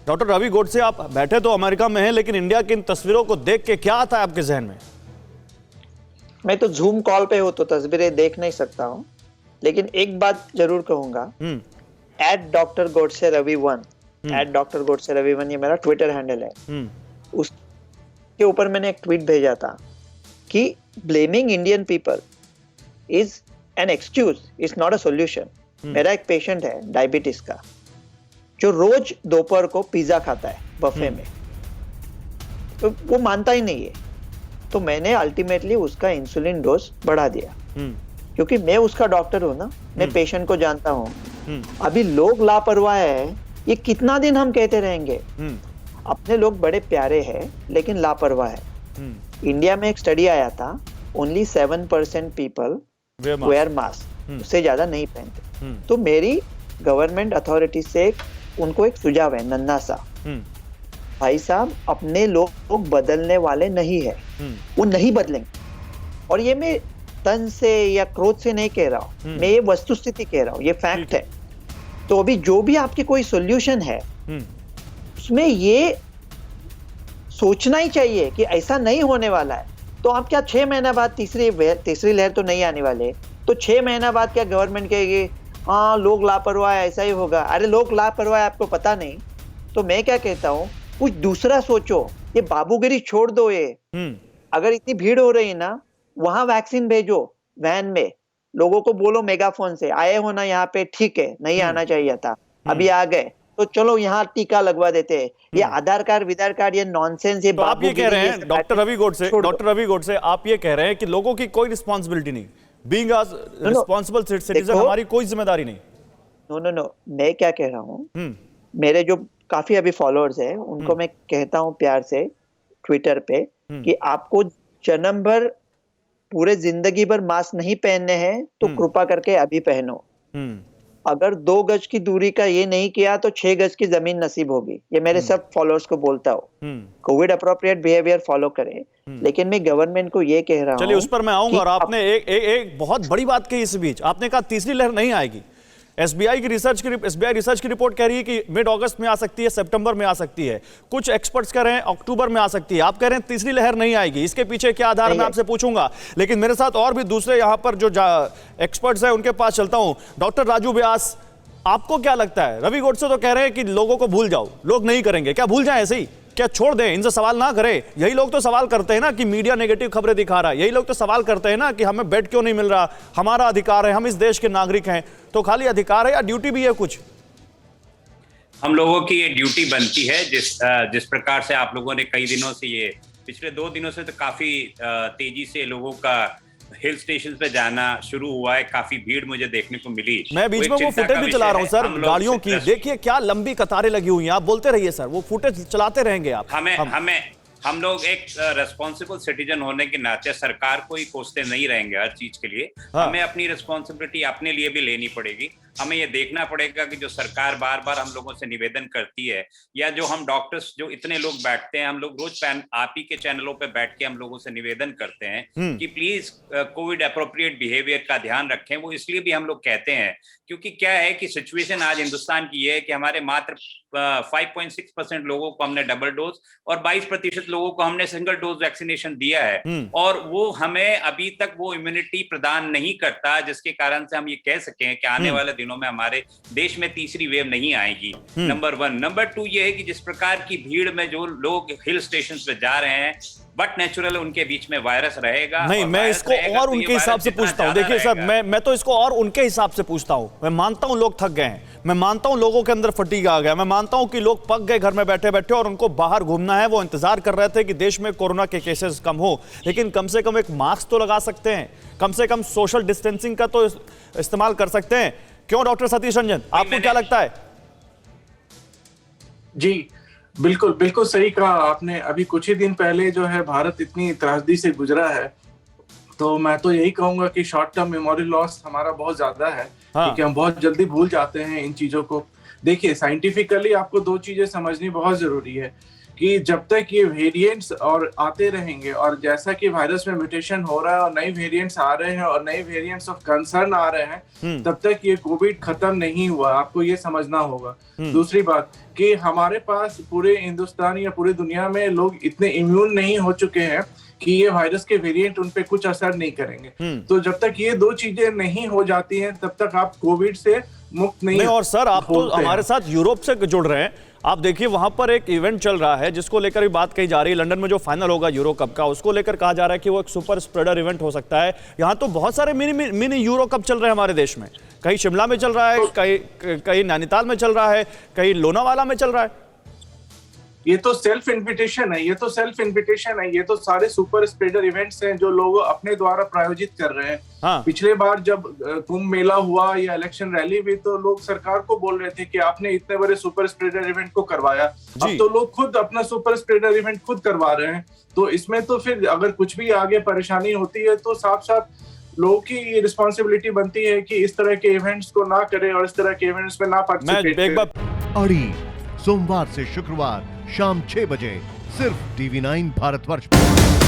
Doctor Ravi Godse, आप बैठे तो अमेरिका में हैं, लेकिन इंडिया की इन तस्वीरों को देख के क्या आता है आपके जहन में? मैं तो जूम कॉल पे हो तो तस्वीरें देख नहीं सकता हूँ, लेकिन एक बात जरूर कहूंगा, @drgodse_ravi1 @drgodse_ravi1 ये मेरा ट्विटर हैंडल है। उसके ऊपर मैंने एक ट्वीट भेजा था कि blaming Indian people is an excuse, is not a solution. मेरा एक पेशेंट है डायबिटीज का, जो रोज दोपहर को पिज्जा खाता है बफे में, तो वो मानता ही नहीं है। तो मैंने अल्टीमेटली उसका इंसुलिन डोज बढ़ा दिया, क्योंकि मैं उसका डॉक्टर हूं ना, मैं पेशेंट को जानता हूं। अभी लोग लापरवाह है, ये कितना दिन हम कहते रहेंगे? अपने लोग बड़े प्यारे हैं लेकिन लापरवाह है। इंडिया में एक स्टडी आया था, ओनली 7% पीपल वेयर मास्क, उससे ज्यादा नहीं पहनते। तो मेरी गवर्नमेंट अथॉरिटी से उनको एक सुझाव है नन्हा सा, भाई साहब अपने लोग बदलने वाले नहीं है, वो नहीं बदलेंगे। और ये मैं तन से या क्रोध से नहीं कह रहा हूँ, मैं ये वस्तुस्थिति कह रहा हूँ, ये फैक्ट है। तो अभी जो भी आपकी कोई सॉल्यूशन है, उसमें ये सोचना ही चाहिए कि ऐसा नहीं होने वाला है। तो आप क्या 6 महीना बाद तीसरी लहर तो नहीं आने वाले, तो 6 महीना बाद क्या गवर्नमेंट कहेगी हाँ लोग लापरवाह है, ऐसा ही होगा? अरे लोग लापरवाह है, आपको पता नहीं? तो मैं क्या कहता हूँ, कुछ दूसरा सोचो, ये बाबूगिरी छोड़ दो। ये अगर इतनी भीड़ हो रही है ना, वहां वैक्सीन भेजो, वैन में लोगों को बोलो मेगाफोन से, आए हो ना यहाँ पे, ठीक है, नहीं आना चाहिए था, अभी आ गए तो चलो यहाँ टीका लगवा देते हैं। ये आधार कार्ड विधार कार्ड, ये नॉनसेंस, ये तो आप ये कह रहे हैं डॉक्टर रवि गोडसे, आप ये कह रहे हैं कि लोगों की कोई रिस्पॉन्सिबिलिटी नहीं, बीइंग अ रिस्पॉन्सिबल सिटीजन हमारी कोई जिम्मेदारी नहीं? नो, मैं क्या कह रहा हूँ, मेरे जो काफी अभी फॉलोअर्स है उनको मैं कहता हूँ प्यार से ट्विटर पे कि आपको जन्म भर पूरे जिंदगी भर मास्क नहीं पहनने हैं तो कृपा करके अभी पहनो। अगर 2 गज की दूरी का ये नहीं किया तो 6 गज की जमीन नसीब होगी। ये मेरे सब फॉलोअर्स को बोलता हूँ, कोविड अप्रोप्रिएट बिहेवियर फॉलो करें। लेकिन मैं गवर्नमेंट को ये कह रहा हूँ, चलिए उस पर मैं आऊंगा। और आपने एक बहुत बड़ी बात कही इस बीच, आपने कहा तीसरी लहर नहीं आएगी। एसबीआई रिसर्च की रिपोर्ट कह रही है कि मिड अगस्त में आ सकती है, सितंबर में आ सकती है, कुछ एक्सपर्ट्स कह रहे हैं अक्टूबर में आ सकती है, आप कह रहे हैं तीसरी लहर नहीं आएगी। इसके पीछे क्या आधार मैं आपसे पूछूंगा, लेकिन मेरे साथ और भी दूसरे यहां पर जो एक्सपर्ट्स हैं उनके पास चलता हूं। डॉक्टर राजू व्यास, आपको क्या लगता है? रवि गोडसे तो कह रहे हैं कि लोगों को भूल जाओ, लोग नहीं करेंगे, क्या भूल जाए ऐसे ही? क्या छोड़ दें, इनसे सवाल ना करें? यही लोग तो सवाल करते हैं ना कि मीडिया नेगेटिव खबरें दिखा रहा है, यही लोग तो सवाल करते हैं ना कि हमें बेड क्यों नहीं मिल रहा, हमारा अधिकार है, हम इस देश के नागरिक हैं। तो खाली अधिकार है या ड्यूटी भी है कुछ? हम लोगों की ये ड्यूटी बनती है, जिस प्रकार से आप लोगों ने कई दिनों से, ये पिछले 2 दिनों से तो काफी तेजी से लोगों का हिल स्टेशन पे जाना शुरू हुआ है, काफी भीड़ मुझे देखने को मिली। मैं बीच में वो फुटेज भी चला रहा हूं सर, गाड़ियों की, देखिए क्या लंबी कतारें लगी हुई हैं। आप बोलते रहिए सर, वो फुटेज चलाते रहेंगे आप। हम लोग एक रेस्पॉन्सिबल सिटीजन होने के नाते सरकार को ही कोसते नहीं रहेंगे हर चीज के लिए। हमें अपनी रिस्पॉन्सिबिलिटी अपने लिए भी लेनी पड़ेगी। हमें ये देखना पड़ेगा कि जो सरकार बार बार हम लोगों से निवेदन करती है, या जो हम डॉक्टर्स जो इतने लोग बैठते हैं, हम लोग रोज आप ही के चैनलों पे बैठ के हम लोगों से निवेदन करते हैं कि प्लीज कोविड अप्रोप्रिएट बिहेवियर का ध्यान रखें। वो इसलिए भी हम लोग कहते हैं क्योंकि क्या है कि सिचुएशन आज हिंदुस्तान की है कि हमारे मात्र 5.6% लोगों को हमने डबल डोज और 22% लोगों को हमने सिंगल डोज वैक्सीनेशन दिया है, और वो हमें अभी तक वो इम्यूनिटी प्रदान नहीं करता, जिसके कारण से हम ये कह सकें कि आने वाले दिनों में हमारे देश में तीसरी वेव नहीं आएगी। नंबर 1। नंबर 2 ये है कि जिस प्रकार की भीड़ में जो लोग हिल स्टेशन पे जा रहे हैं, बट नेचुरल उनके बीच में वायरस रहेगा। नहीं, मैं इसको और उनके हिसाब से पूछता हूं। देखिए सर, मैं तो इसको और उनके हिसाब से पूछता हूं। मैं मानता हूं लोग थक गए हैं, मैं मानता हूं लोगों के अंदर फटीग आ गया, मैं मानता हूं कि लोग पक गए घर में बैठे बैठे और उनको बाहर घूमना है, वो इंतजार कर रहे थे कि देश में कोरोना के केसेस कम हो। लेकिन कम से कम एक मास्क तो लगा सकते हैं, कम से कम सोशल डिस्टेंसिंग का तो इस्तेमाल कर सकते हैं। क्यों डॉक्टर सतीश रंजन, आपको क्या लगता है? जी बिल्कुल सही कहा आपने। अभी कुछ ही दिन पहले जो है भारत इतनी त्रासदी से गुजरा है, तो मैं तो यही कहूंगा कि शॉर्ट टर्म मेमोरी लॉस हमारा बहुत ज्यादा है, क्योंकि हम बहुत जल्दी भूल जाते हैं इन चीजों को। देखिए साइंटिफिकली आपको 2 चीजें समझनी बहुत जरूरी है कि जब तक ये वेरिएंट्स और आते रहेंगे और जैसा कि वायरस में म्यूटेशन हो रहा है और नए वेरिएंट्स आ रहे हैं और नए वेरिएंट्स ऑफ कंसर्न आ रहे हैं, तब तक ये कोविड खत्म नहीं हुआ। आपको ये समझना होगा। दूसरी बात कि हमारे पास पूरे हिंदुस्तान या पूरी दुनिया में लोग इतने इम्यून नहीं हो चुके हैं कि ये वायरस के वेरिएंट उन पे कुछ असर नहीं करेंगे। तो जब तक ये दो चीजें नहीं हो जाती हैं तब तक आप कोविड से मुक्त नहीं। और सर आप तो हमारे साथ यूरोप से जुड़ रहे हैं, आप देखिए वहां पर एक इवेंट चल रहा है जिसको लेकर भी बात कही जा रही है। लंदन में जो फाइनल होगा यूरो कप का, उसको लेकर कहा जा रहा है कि वो एक सुपर स्प्रेडर इवेंट हो सकता है। यहाँ तो बहुत सारे मिनी यूरो कप चल रहे हैं हमारे देश में, कहीं शिमला में चल रहा है, कहीं नैनीताल में चल रहा है, कहीं लोनावाला में चल रहा है। ये तो सेल्फ इन्विटेशन है, ये तो सारे सुपर स्प्रेडर इवेंट्स हैं जो लोग अपने द्वारा प्रायोजित कर रहे हैं। हाँ। पिछले बार जब कुंभ मेला हुआ या इलेक्शन रैली हुई तो लोग सरकार को बोल रहे थे कि आपने इतने बड़े सुपर स्प्रेडर इवेंट को करवाया। अब तो लोग खुद अपना सुपर स्प्रेडर इवेंट खुद करवा रहे हैं। तो इसमें तो फिर अगर कुछ भी आगे परेशानी होती है तो साफ साफ लोगों की रिस्पॉन्सिबिलिटी बनती है कि इस तरह के इवेंट्स को ना करें और इस तरह के इवेंट्स में ना पार्टिसिपेट करें। अड़ी सोमवार से शुक्रवार शाम 6 बजे सिर्फ TV9 भारतवर्ष पर।